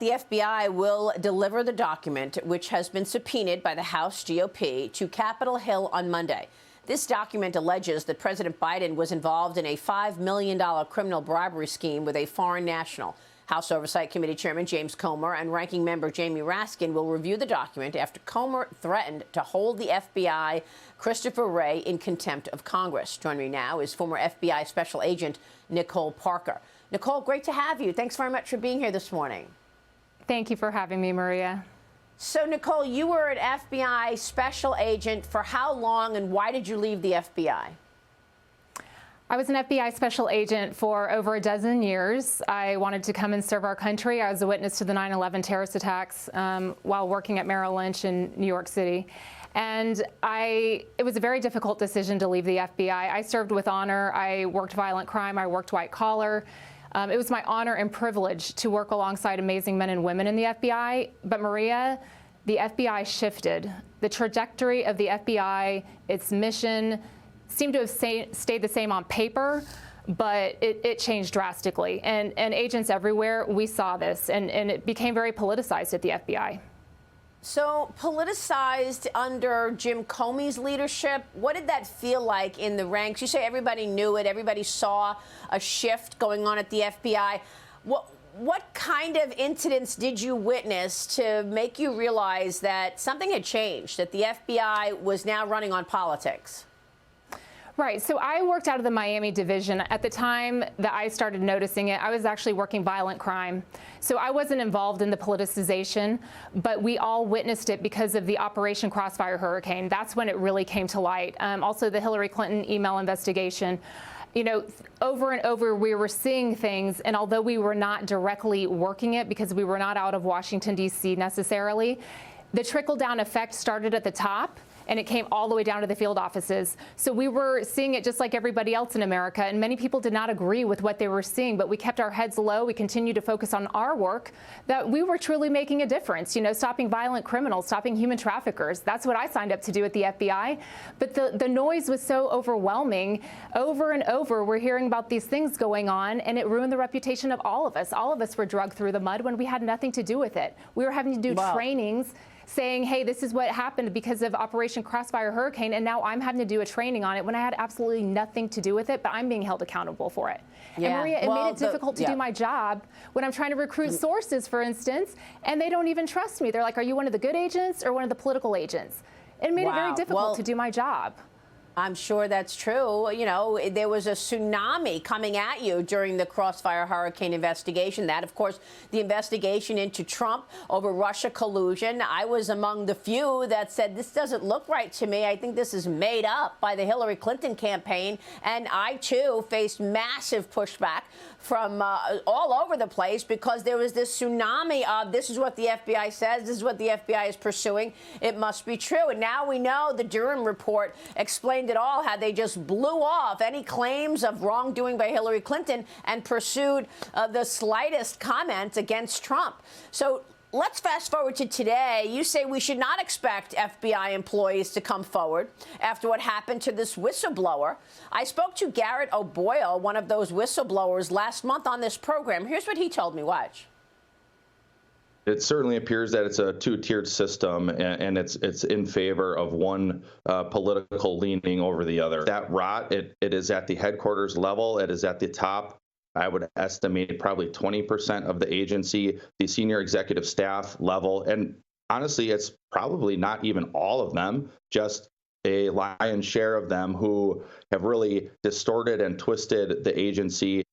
The FBI will deliver the document, which has been subpoenaed by the House GOP, to Capitol Hill on Monday. This document alleges that President Biden was involved in a $5 million criminal bribery scheme with a foreign national. House Oversight Committee Chairman James Comer and Ranking Member Jamie Raskin will review the document after Comer threatened to hold the FBI Christopher Wray in contempt of Congress. Joining me now is former FBI Special Agent Nicole Parker. Nicole, great to have you. Thanks very much for being here this morning. Thank you for having me, Maria. So, Nicole, you were an FBI special agent for how long, and why did you leave the FBI? I was an FBI special agent for over a dozen years. I wanted to come and serve our country. I was a witness to the 9/11 terrorist attacks while working at Merrill Lynch in New York City. And it was a very difficult decision to leave the FBI. I served with honor. I worked violent crime. I worked white collar. It was my honor and privilege to work alongside amazing men and women in the FBI. But Maria, the FBI shifted. The trajectory of the FBI, its mission, seemed to have stayed the same on paper, but it changed drastically. And agents everywhere, we saw this, and it became very politicized at the FBI. So politicized under Jim Comey's leadership. What did that feel like in the ranks? You say everybody knew it. Everybody saw a shift going on at the FBI. What kind of incidents did you witness to make you realize that something had changed, that the FBI was now running on politics? Right. So I worked out of the Miami division. At the time that I started noticing it, I was actually working violent crime. So I wasn't involved in the politicization, but we all witnessed it because of the Operation Crossfire Hurricane. That's when it really came to light. Also, the Hillary Clinton email investigation. You know, over and over, we were seeing things, and although we were not directly working it because we were not out of Washington, D.C. necessarily, the trickle-down effect started at the top, and it came all the way down to the field offices. So we were seeing it just like everybody else in America, and many people did not agree with what they were seeing, but we kept our heads low. We continued to focus on our work, that we were truly making a difference, you know, stopping violent criminals, stopping human traffickers. That's what I signed up to do at the FBI. But the noise was so overwhelming. Over and over, we're hearing about these things going on, and it ruined the reputation of all of us. All of us were dragged through the mud when we had nothing to do with it. We were having to do trainings saying, hey, this is what happened because of Operation Crossfire Hurricane, and now I'm having to do a training on it when I had absolutely nothing to do with it, but I'm being held accountable for it. Yeah. And Maria, it made it difficult to do my job when I'm trying to recruit sources, for instance, and they don't even trust me. They're like, are you one of the good agents or one of the political agents? It made it very difficult to do my job. I'm sure that's true. You know, there was a tsunami coming at you during the Crossfire Hurricane investigation. That, of course, the investigation into Trump over Russia collusion. I was among the few that said, this doesn't look right to me. I think this is made up by the Hillary Clinton campaign. And I, too, faced massive pushback from all over the place because there was this tsunami of this is what the FBI says, this is what the FBI is pursuing. It must be true. And now we know the Durham report explained it all, how they just blew off any claims of wrongdoing by Hillary Clinton and pursued the slightest comment against Trump. So let's fast forward to today. You say we should not expect FBI employees to come forward after what happened to this whistleblower. I spoke to Garrett O'Boyle, one of those whistleblowers, last month on this program. Here's what he told me. Watch. It certainly appears that it's a two-tiered system, and it's in favor of one political leaning over the other. That rot, it is at the headquarters level. It is at the top. I would estimate probably 20% of the agency, the senior executive staff level. And honestly, it's probably not even all of them, just a lion's share of them who have really distorted and twisted the agency.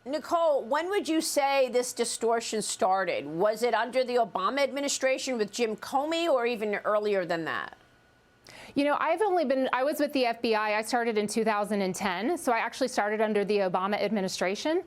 Nicole, when would you say this distortion started? Was it under the Obama administration with Jim Comey or even earlier than that? You know, I was with the FBI. I started in 2010, so I actually started under the Obama administration.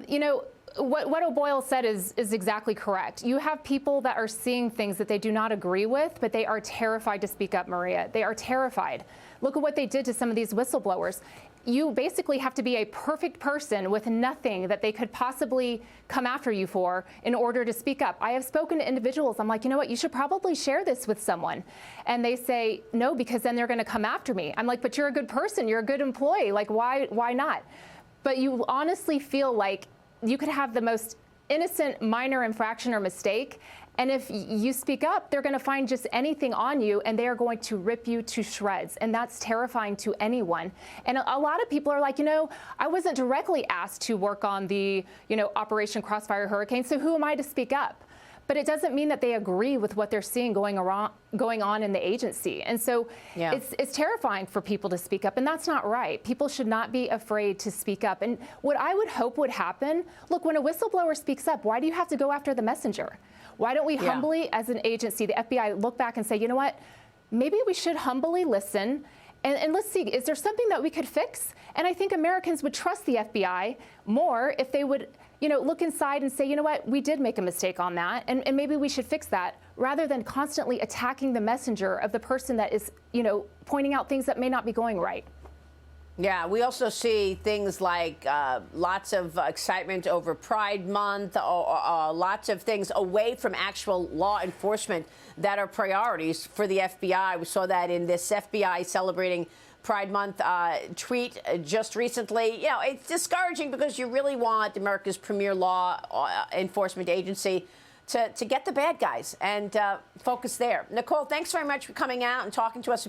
You know, what O'Boyle said is exactly correct. You have people that are seeing things that they do not agree with, but they are terrified to speak up, Maria. They are terrified. Look at what they did to some of these whistleblowers. You basically have to be a perfect person with nothing that they could possibly come after you for in order to speak up. I have spoken to individuals. I'm like, you know what, you should probably share this with someone. And they say, no, because then they're going to come after me. I'm like, but you're a good person. You're a good employee. Like, why not? But you honestly feel like you could have the most innocent minor infraction or mistake. And if you speak up, they're going to find just anything on you, and they are going to rip you to shreds. And that's terrifying to anyone. And a lot of people are like, I wasn't directly asked to work on the, Operation Crossfire Hurricane, so who am I to speak up? But it doesn't mean that they agree with what they're seeing going on in the agency. And so it's terrifying for people to speak up, and that's not right. People should not be afraid to speak up. And what I would hope would happen, look, when a whistleblower speaks up, why do you have to go after the messenger? Why don't we humbly, as an agency, the FBI, look back and say, you know what, maybe we should humbly listen, and let's see, is there something that we could fix? And I think Americans would trust the FBI more if they would, look inside and say, you know what, we did make a mistake on that, and maybe we should fix that, rather than constantly attacking the messenger of the person that is, pointing out things that may not be going right. Yeah, we also see things like lots of excitement over Pride Month, lots of things away from actual law enforcement that are priorities for the FBI. We saw that in this FBI celebrating Pride Month tweet just recently. It's discouraging because you really want America's premier law enforcement agency to get the bad guys and focus there. Nicole, thanks very much for coming out and talking to us.